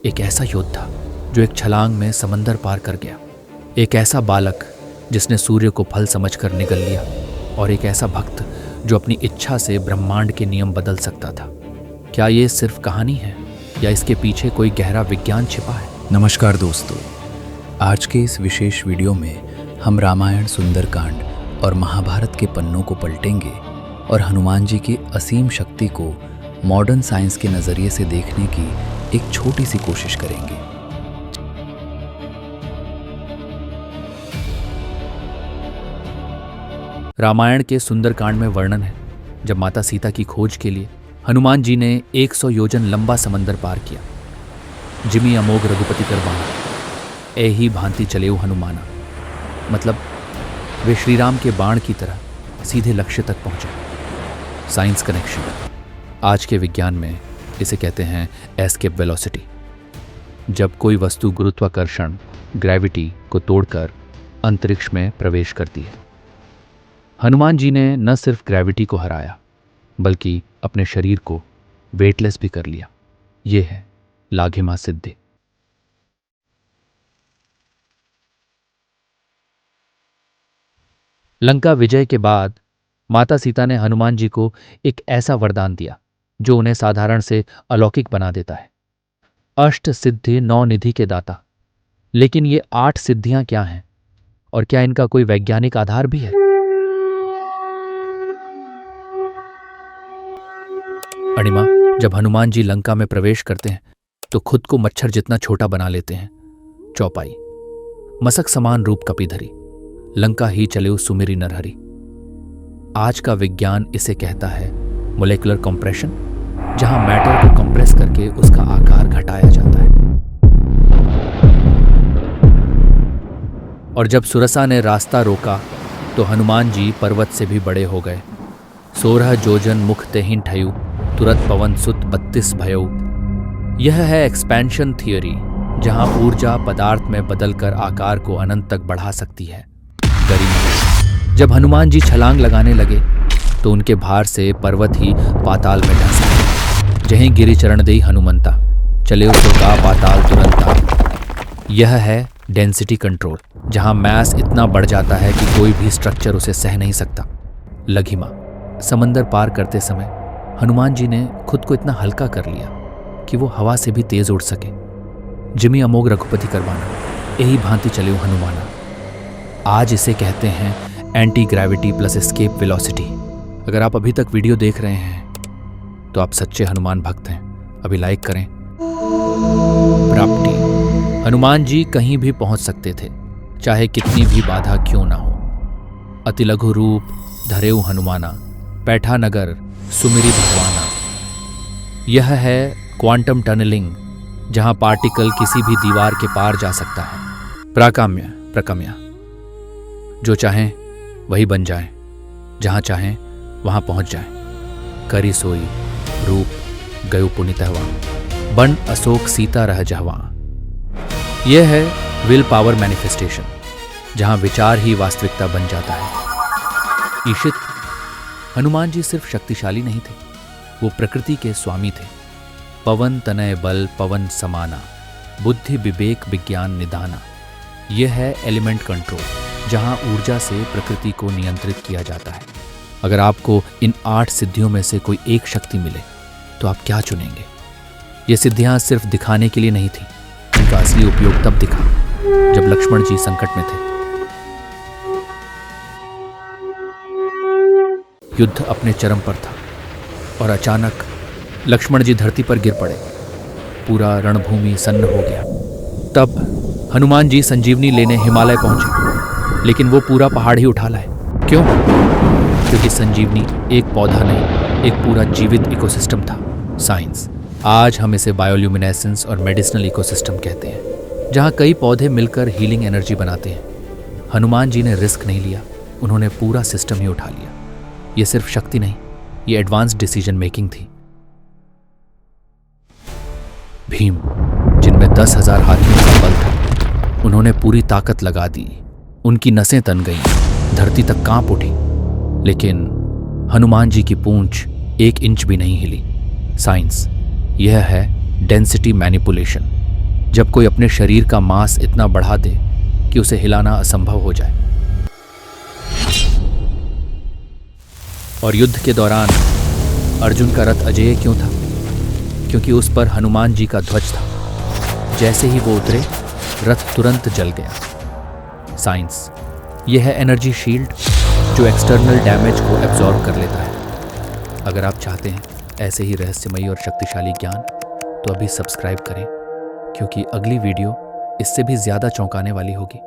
एक ऐसा योद्धा जो एक छलांग में समंदर पार कर गया, एक ऐसा बालक जिसने सूर्य को फल समझकर निगल लिया, और एक ऐसा भक्त जो अपनी इच्छा से ब्रह्मांड के नियम बदल सकता था। क्या ये सिर्फ कहानी है या इसके पीछे कोई गहरा विज्ञान छिपा है? नमस्कार दोस्तों, आज के इस विशेष वीडियो में हम रामायण, सुंदरकांड और महाभारत के पन्नों को पलटेंगे और हनुमान जी की असीम शक्ति को मॉडर्न साइंस के नज़रिए से देखने की एक छोटी सी कोशिश करेंगे। रामायण के सुंदरकांड में वर्णन है जब माता सीता की खोज के लिए हनुमान जी ने 100 योजन लंबा समंदर पार किया। जिमी अमोघ रघुपति कर बाणा, ऐही भांति चलेऊ हनुमाना। मतलब वे श्रीराम के बाण की तरह सीधे लक्ष्य तक पहुंचे। Science connection. आज के विज्ञान में इसे कहते हैं एस्केप वेलोसिटी। जब कोई वस्तु गुरुत्वाकर्षण, ग्रेविटी को तोड़कर अंतरिक्ष में प्रवेश करती है। हनुमान जी ने न सिर्फ ग्रेविटी को हराया बल्कि अपने शरीर को वेटलेस भी कर लिया। यह है लाघिमा सिद्धि। लंका विजय के बाद माता सीता ने हनुमान जी को एक ऐसा वरदान दिया जो उन्हें साधारण से अलौकिक बना देता है। अष्ट सिद्धि 9 निधि के दाता। लेकिन ये 8 सिद्धियां क्या हैं और क्या इनका कोई वैज्ञानिक आधार भी है? अणिमा, जब हनुमान जी लंका में प्रवेश करते हैं तो खुद को मच्छर जितना छोटा बना लेते हैं। चौपाई, मसक समान रूप कपीधरी, लंका ही चले सुमिरी नरहरि। आज का विज्ञान इसे कहता है मोलेकुलर कंप्रेशन, जहां मैटर को कंप्रेस करके उसका आकार घटाया जाता है। और जब सुरसा ने रास्ता रोका तो हनुमान जी पर्वत से भी बड़े हो गए। 16 जोजन मुख तेहिं ठयु, तुरत पवन सुत 32 भयउ। यह है एक्सपेंशन थियोरी, जहां ऊर्जा पदार्थ में बदलकर आकार को अनंत तक बढ़ा सकती है। गरिमा। जब हनुमान जी छलांग लगाने लगे तो उनके भार से पर्वत ही पाताल में धंसा। जहीं गिरि चरण देई हनुमंता, चले सो का पाताल तुरंता। यह है डेंसिटी कंट्रोल, जहां मैस इतना बढ़ जाता है कि कोई भी स्ट्रक्चर उसे सह नहीं सकता। लघिमा। समंदर पार करते समय हनुमान जी ने खुद को इतना हल्का कर लिया कि वो हवा से भी तेज उड़ सके। जिमी अमोघ रघुपति कर बाणा, यही भांति चले हनुमाना। आज इसे कहते हैं anti gravity plus escape velocity. अगर आप अभी तक वीडियो देख रहे हैं तो आप सच्चे हनुमान भक्त हैं। अभी लाइक करें। प्राप्ति। हनुमान जी कहीं भी पहुंच सकते थे, चाहे कितनी भी बाधा क्यों ना हो। अति लघु रूप धरेऊ हनुमाना, पैठा नगर सुमिरी भगवाना। यह है क्वांटम टनलिंग, जहां पार्टिकल किसी भी दीवार के पार जा सकता है। प्राकाम्य प्रकम्य, जो चाहें वही बन जाएं, जहां चाहें वहां पहुंच जाएं। करी सोई रूप गयो पुनितहवा, बन अशोक सीता रह जहवा। यह है विल पावर मैनिफेस्टेशन, जहां विचार ही वास्तविकता बन जाता है। ईशित। हनुमान जी सिर्फ शक्तिशाली नहीं थे, वो प्रकृति के स्वामी थे। पवन तनय बल पवन समाना, बुद्धि विवेक विज्ञान निदाना। यह है एलिमेंट कंट्रोल, जहां ऊर्जा से प्रकृति को नियंत्रित किया जाता है। अगर आपको इन 8 सिद्धियों में से कोई एक शक्ति मिले तो आप क्या चुनेंगे? ये सिद्धियां सिर्फ दिखाने के लिए नहीं थी, इनका असली उपयोग तब दिखा जब लक्ष्मण जी संकट में थे। युद्ध अपने चरम पर था और अचानक लक्ष्मण जी धरती पर गिर पड़े। पूरा रणभूमि सन्न हो गया। तब हनुमान जी संजीवनी लेने हिमालय पहुंचे, लेकिन वो पूरा पहाड़ ही उठा लाए। क्यों? क्योंकि संजीवनी एक पौधा नहीं, एक पूरा जीवित इकोसिस्टम था। साइंस। आज हम इसे बायोल्यूमिनेसेंस और मेडिसिनल इकोसिस्टम कहते हैं, जहां कई पौधे मिलकर हीलिंग एनर्जी बनाते हैं। हनुमान जी ने रिस्क नहीं लिया, उन्होंने पूरा सिस्टम ही उठा लिया। ये सिर्फ शक्ति नहीं, ये एडवांस डिसीजन मेकिंग थी। भीम, जिनमें 10,000 हाथियों का बल था, उन्होंने पूरी ताकत लगा दी। उनकी नसें तन गईं, धरती तक कांप उठी। लेकिन हनुमान जी की पूंछ 1 इंच भी नहीं हिली। साइंस। यह है डेंसिटी मैनिपुलेशन, जब कोई अपने शरीर का मांस इतना बढ़ा दे कि उसे हिलाना असंभव हो जाए। और युद्ध के दौरान अर्जुन का रथ अजेय क्यों था? क्योंकि उस पर हनुमान जी का ध्वज था। जैसे ही वो उतरे, रथ तुरंत जल गया। साइंस, यह है एनर्जी शील्ड जो एक्सटर्नल डैमेज को एब्जॉर्ब कर लेता है। अगर आप चाहते हैं ऐसे ही रहस्यमयी और शक्तिशाली ज्ञान, तो अभी सब्सक्राइब करें, क्योंकि अगली वीडियो इससे भी ज़्यादा चौंकाने वाली होगी।